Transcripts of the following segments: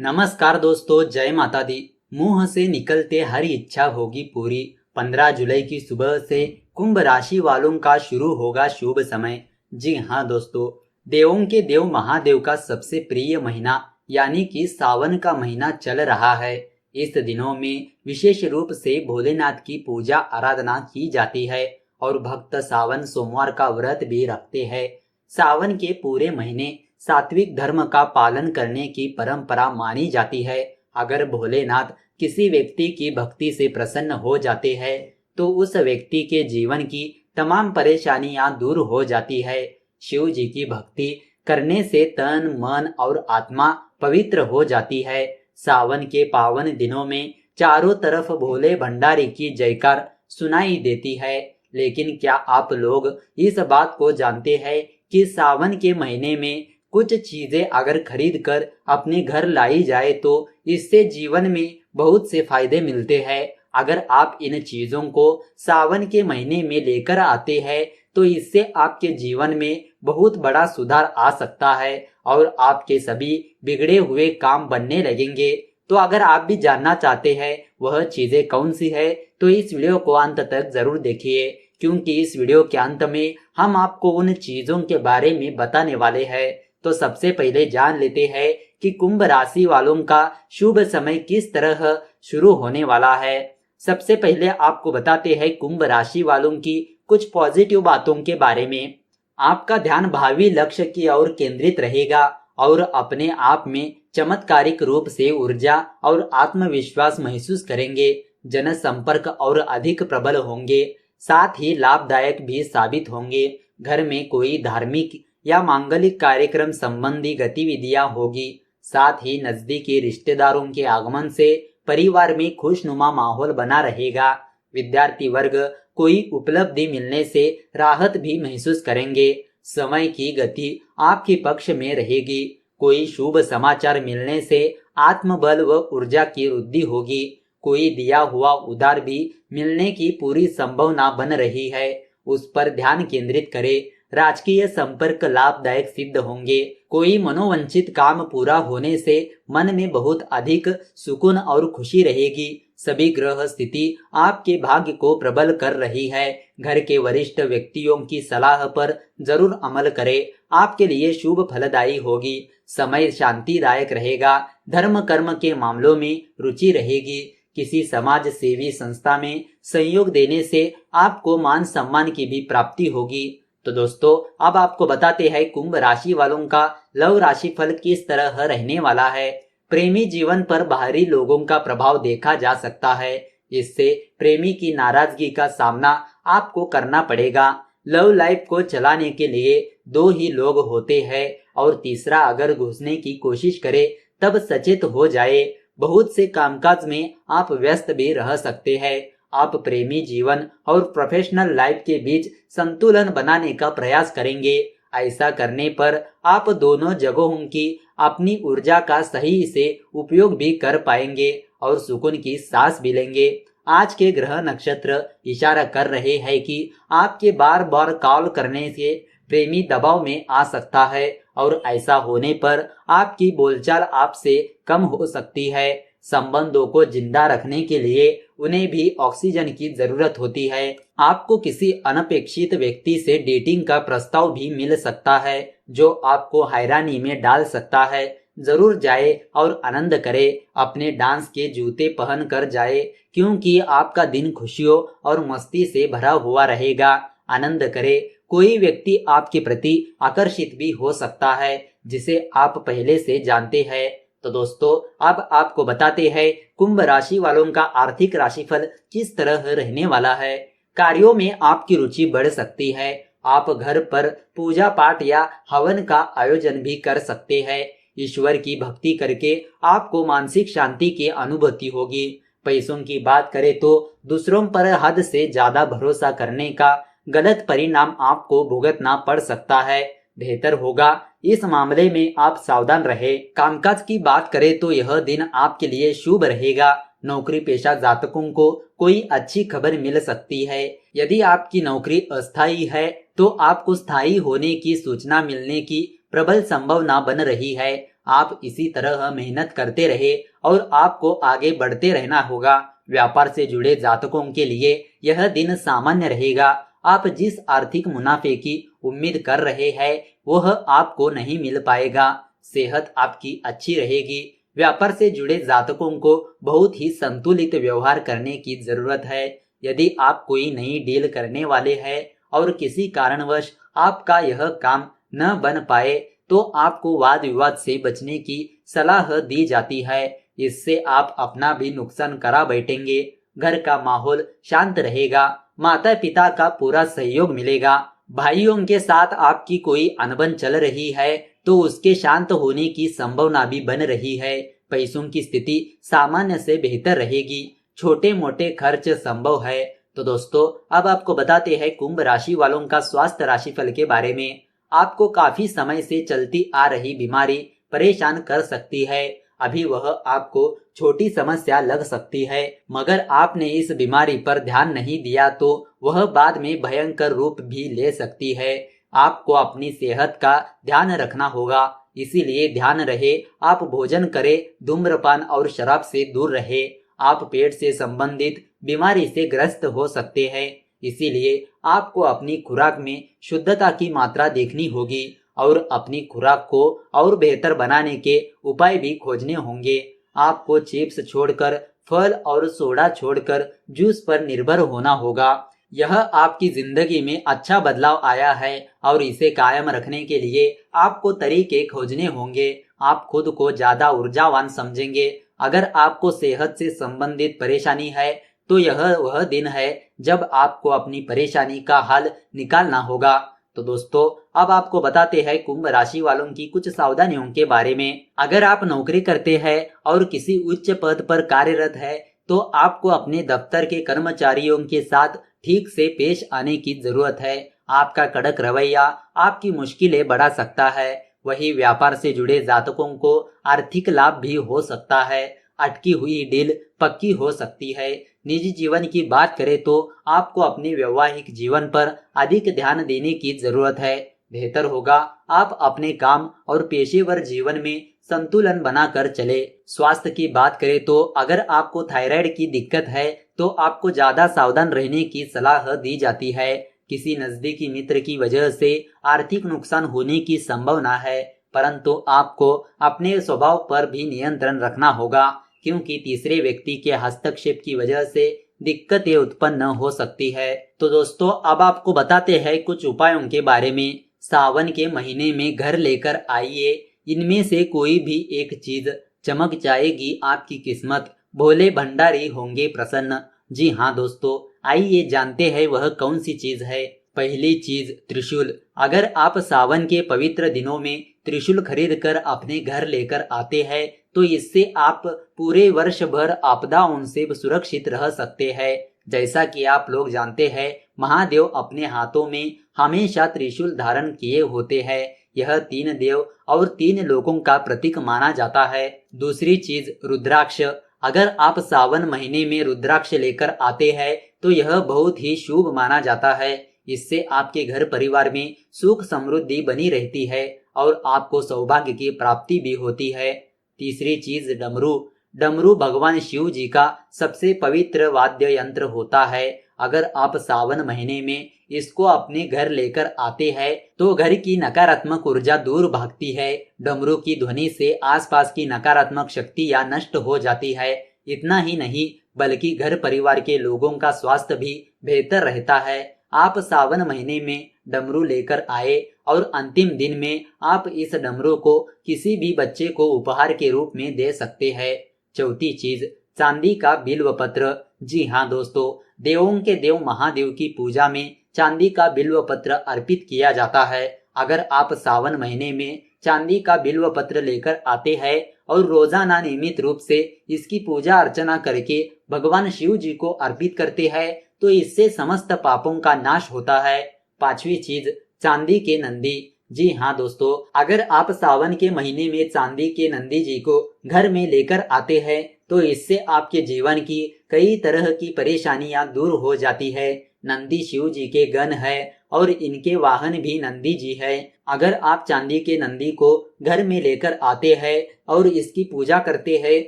नमस्कार दोस्तों, जय माता दी। मुंह से निकलते हर इच्छा होगी पूरी। 15 जुलाई की सुबह से कुंभ राशि वालों का शुरू होगा शुभ समय। जी हाँ दोस्तों, देवों के देव महादेव का सबसे प्रिय महीना यानी कि सावन का महीना चल रहा है। इस दिनों में विशेष रूप से भोलेनाथ की पूजा आराधना की जाती है और भक्त सावन सोमवार का व्रत भी रखते हैं। सावन के पूरे महीने सात्विक धर्म का पालन करने की परंपरा मानी जाती है। अगर भोलेनाथ किसी व्यक्ति की भक्ति से प्रसन्न हो जाते हैं तो उस व्यक्ति के जीवन की तमाम परेशानियां दूर हो जाती है। शिव जी की भक्ति करने से तन मन और आत्मा पवित्र हो जाती है। सावन के पावन दिनों में चारों तरफ भोले भंडारी की जयकार सुनाई देती है। लेकिन क्या आप लोग इस बात को जानते हैं कि सावन के महीने में कुछ चीजें अगर खरीद कर अपने घर लाई जाए तो इससे जीवन में बहुत से फायदे मिलते हैं। अगर आप इन चीजों को सावन के महीने में लेकर आते हैं तो इससे आपके जीवन में बहुत बड़ा सुधार आ सकता है और आपके सभी बिगड़े हुए काम बनने लगेंगे। तो अगर आप भी जानना चाहते हैं वह चीजें कौन सी है तो इस वीडियो को अंत तक जरूर देखिए, क्योंकि इस वीडियो के अंत में हम आपको उन चीजों के बारे में बताने वाले हैं। तो सबसे पहले जान लेते हैं कि कुंभ राशि वालों का शुभ समय किस तरह शुरू होने वाला है। सबसे पहले आपको बताते हैं कुंभ राशि वालों की कुछ पॉजिटिव बातों के बारे में। आपका ध्यान भावी लक्ष्य की ओर केंद्रित रहेगा और अपने आप में चमत्कारिक रूप से ऊर्जा और आत्मविश्वास महसूस करेंगे। जनसंपर्क और अधिक प्रबल होंगे, साथ ही लाभदायक भी साबित होंगे। घर में कोई धार्मिक या मांगलिक कार्यक्रम संबंधी गतिविधियां होगी। साथ ही नजदीकी रिश्तेदारों के आगमन से परिवार में खुशनुमा माहौल बना रहेगा। विद्यार्थी वर्ग कोई उपलब्धि मिलने से राहत भी महसूस करेंगे। समय की गति आपके पक्ष में रहेगी। कोई शुभ समाचार मिलने से आत्मबल व ऊर्जा की वृद्धि होगी। कोई दिया हुआ उधार भी मिलने की पूरी संभावना बन रही है, उस पर ध्यान केंद्रित करें। राजकीय संपर्क लाभदायक सिद्ध होंगे। कोई मनोवांछित काम पूरा होने से मन में बहुत अधिक सुकून और खुशी रहेगी। सभी ग्रह स्थिति आपके भाग्य को प्रबल कर रही है। घर के वरिष्ठ व्यक्तियों की सलाह पर जरूर अमल करें, आपके लिए शुभ फलदायी होगी। समय शांतिदायक रहेगा। धर्म कर्म के मामलों में रुचि रहेगी। किसी समाज सेवी संस्था में सहयोग देने से आपको मान सम्मान की भी प्राप्ति होगी। तो दोस्तों, अब आपको बताते हैं कुंभ राशि वालों का लव राशि फल किस तरह रहने वाला है। प्रेमी जीवन पर बाहरी लोगों का प्रभाव देखा जा सकता है। इससे प्रेमी की नाराजगी का सामना आपको करना पड़ेगा। लव लाइफ को चलाने के लिए दो ही लोग होते हैं और तीसरा अगर घुसने की कोशिश करे तब सचेत हो जाए। बहुत से कामकाज में आप व्यस्त भी रह सकते हैं। आप प्रेमी जीवन और प्रोफेशनल लाइफ के बीच संतुलन बनाने का प्रयास करेंगे। ऐसा करने पर आप दोनों जगहों की अपनी ऊर्जा का सही से उपयोग भी कर पाएंगे और सुकून की सांस भी लेंगे। आज के ग्रह नक्षत्र इशारा कर रहे हैं कि आपके बार बार कॉल करने से प्रेमी दबाव में आ सकता है और ऐसा होने पर आपकी बोलचाल आपसे कम हो सकती है। संबंधों को जिंदा रखने के लिए उन्हें भी ऑक्सीजन की जरूरत होती है। आपको किसी अनपेक्षित व्यक्ति से डेटिंग का प्रस्ताव भी मिल सकता है जो आपको हैरानी में डाल सकता है। जरूर जाए और आनंद करे। अपने डांस के जूते पहन कर जाए, क्योंकि आपका दिन खुशियों और मस्ती से भरा हुआ रहेगा। आनंद करे। कोई व्यक्ति आपके प्रति आकर्षित भी हो सकता है जिसे आप पहले से जानते हैं। तो दोस्तों, अब आपको बताते हैं कुंभ राशि वालों का आर्थिक राशिफल किस तरह रहने वाला है। कार्यों में आपकी रुचि बढ़ सकती है। आप घर पर पूजा पाठ या हवन का आयोजन भी कर सकते हैं। ईश्वर की भक्ति करके आपको मानसिक शांति की अनुभूति होगी। पैसों की बात करें तो दूसरों पर हद से ज्यादा भरोसा करने का गलत परिणाम आपको भुगतना पड़ सकता है। बेहतर होगा इस मामले में आप सावधान रहे। कामकाज की बात करें तो यह दिन आपके लिए शुभ रहेगा। नौकरी पेशा जातकों को कोई अच्छी खबर मिल सकती है। यदि आपकी नौकरी अस्थायी है तो आपको स्थायी होने की सूचना मिलने की प्रबल संभावना बन रही है। आप इसी तरह मेहनत करते रहे और आपको आगे बढ़ते रहना होगा। व्यापार से जुड़े जातकों के लिए यह दिन सामान्य रहेगा। आप जिस आर्थिक मुनाफे की उम्मीद कर रहे हैं वह आपको नहीं मिल पाएगा। सेहत आपकी अच्छी रहेगी। व्यापार से जुड़े जातकों को बहुत ही संतुलित व्यवहार करने की जरूरत है। यदि आप कोई नई डील करने वाले हैं और किसी कारणवश आपका यह काम न बन पाए तो आपको वाद विवाद से बचने की सलाह दी जाती है। इससे आप अपना भी नुकसान करा बैठेंगे। घर का माहौल शांत रहेगा। माता पिता का पूरा सहयोग मिलेगा। भाइयों के साथ आपकी कोई अनबन चल रही है तो उसके शांत होने की संभावना भी बन रही है। पैसों की स्थिति सामान्य से बेहतर रहेगी। छोटे मोटे खर्च संभव है। तो दोस्तों अब आपको बताते हैं कुंभ राशि वालों का स्वास्थ्य राशिफल के बारे में। आपको काफी समय से चलती आ रही बीमारी परेशान कर सकती है। अभी वह आपको छोटी समस्या लग सकती है, मगर आपने इस बीमारी पर ध्यान नहीं दिया तो वह बाद में भयंकर रूप भी ले सकती है। आपको अपनी सेहत का ध्यान रखना होगा, इसीलिए ध्यान रहे आप भोजन करें, धूम्रपान और शराब से दूर रहे। आप पेट से संबंधित बीमारी से ग्रस्त हो सकते हैं, इसीलिए आपको अपनी खुराक में शुद्धता की मात्रा देखनी होगी और अपनी खुराक को और बेहतर बनाने के उपाय भी खोजने होंगे। आपको चिप्स छोड़कर, फल और सोडा छोड़कर जूस पर निर्भर होना होगा। यह आपकी जिंदगी में अच्छा बदलाव आया है और इसे कायम रखने के लिए आपको तरीके खोजने होंगे। आप खुद को ज्यादा ऊर्जावान समझेंगे। अगर आपको सेहत से संबंधित परेशानी है तो यह वह दिन है जब आपको अपनी परेशानी का हल निकालना होगा। तो दोस्तों अब आपको बताते हैं कुंभ राशि वालों की कुछ सावधानियों के बारे में। अगर आप नौकरी करते हैं और किसी उच्च पद पर कार्यरत है तो आपको अपने दफ्तर के कर्मचारियों के साथ ठीक से पेश आने की जरूरत है। आपका कड़क रवैया आपकी मुश्किलें बढ़ा सकता है। वही व्यापार से जुड़े जातकों को आर्थिक लाभ भी हो सकता है। अटकी हुई डील पक्की हो सकती है। निजी जीवन की बात करें तो आपको अपने वैवाहिक जीवन पर अधिक ध्यान देने की जरूरत है। बेहतर होगा आप अपने काम और पेशेवर जीवन में संतुलन बनाकर चले। स्वास्थ्य की बात करें तो अगर आपको थायराइड की दिक्कत है तो आपको ज्यादा सावधान रहने की सलाह दी जाती है। किसी नजदीकी मित्र की वजह से आर्थिक नुकसान होने की संभावना है, परंतु आपको अपने स्वभाव पर भी नियंत्रण रखना होगा, क्योंकि तीसरे व्यक्ति के हस्तक्षेप की वजह से दिक्कतें उत्पन्न हो सकती है। तो दोस्तों अब आपको बताते हैं कुछ उपायों के बारे में। सावन के महीने में घर लेकर आइए, इनमें से कोई भी एक चीज चमक जाएगी आपकी किस्मत। भोले भंडारी होंगे प्रसन्न। जी हाँ दोस्तों, आइए जानते हैं वह कौन सी चीज है। पहली चीज त्रिशूल। अगर आप सावन के पवित्र दिनों में त्रिशूल खरीद कर अपने घर लेकर आते हैं तो इससे आप पूरे वर्ष भर आपदाओं से सुरक्षित रह सकते हैं। जैसा कि आप लोग जानते हैं, महादेव अपने हाथों में हमेशा त्रिशूल धारण किए होते हैं। यह 3 देव और 3 लोगों का प्रतीक माना जाता है। दूसरी चीज रुद्राक्ष। अगर आप सावन महीने में रुद्राक्ष लेकर आते हैं तो यह बहुत ही शुभ माना जाता है। इससे आपके घर परिवार में सुख समृद्धि बनी रहती है और आपको सौभाग्य की प्राप्ति भी होती है। तीसरी चीज डमरू। डमरू भगवान शिव जी का सबसे पवित्र वाद्य यंत्र होता है। अगर आप सावन महीने में इसको अपने घर लेकर आते हैं तो घर की नकारात्मक ऊर्जा दूर भागती है। डमरू की ध्वनि से आसपास की नकारात्मक शक्तियां नष्ट हो जाती है। इतना ही नहीं बल्कि घर परिवार के लोगों का स्वास्थ्य भी बेहतर रहता है। आप सावन महीने में डमरू लेकर आए और अंतिम दिन में आप इस डमरू को किसी भी बच्चे को उपहार के रूप में दे सकते हैं। चौथी चीज चांदी का बिल्व पत्र। जी हाँ दोस्तों, देवों के देव महादेव की पूजा में चांदी का बिल्व पत्र अर्पित किया जाता है। अगर आप सावन महीने में चांदी का बिल्व पत्र लेकर आते हैं और रोजाना नियमित रूप से इसकी पूजा अर्चना करके भगवान शिव जी को अर्पित करते हैं तो इससे समस्त पापों का नाश होता है। पांचवी चीज चांदी के नंदी। जी हाँ दोस्तों, अगर आप सावन के महीने में चांदी के नंदी जी को घर में लेकर आते हैं तो इससे आपके जीवन की कई तरह की परेशानियां दूर हो जाती है। नंदी शिव जी के गण है और इनके वाहन भी नंदी जी है। अगर आप चांदी के नंदी को घर में लेकर आते हैं और इसकी पूजा करते हैं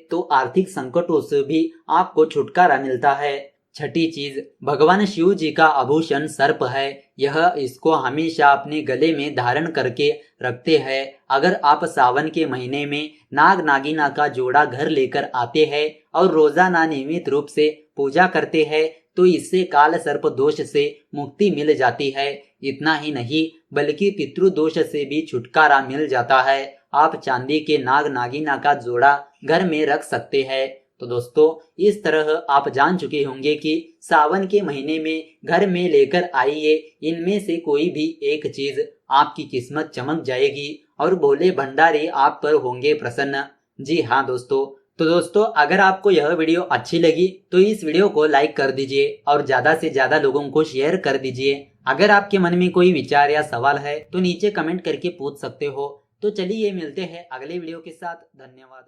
तो आर्थिक संकटों से भी आपको छुटकारा मिलता है। छठी चीज, भगवान शिव जी का आभूषण सर्प है। यह इसको हमेशा अपने गले में धारण करके रखते हैं। अगर आप सावन के महीने में नाग नागिना का जोड़ा घर लेकर आते हैं और रोजाना नियमित रूप से पूजा करते हैं तो इससे काल सर्प दोष से मुक्ति मिल जाती है। इतना ही नहीं बल्कि पितृदोष से भी छुटकारा मिल जाता है। आप चांदी के नाग नागिना का जोड़ा घर में रख सकते हैं। तो दोस्तों, इस तरह आप जान चुके होंगे कि सावन के महीने में घर में लेकर आइए इनमें से कोई भी एक चीज, आपकी किस्मत चमक जाएगी और भोले भंडारी आप पर होंगे प्रसन्न। जी हाँ दोस्तों, तो दोस्तों अगर आपको यह वीडियो अच्छी लगी तो इस वीडियो को लाइक कर दीजिए और ज्यादा से ज्यादा लोगों को शेयर कर दीजिए। अगर आपके मन में कोई विचार या सवाल है तो नीचे कमेंट करके पूछ सकते हो। तो चलिए मिलते हैं अगले वीडियो के साथ। धन्यवाद।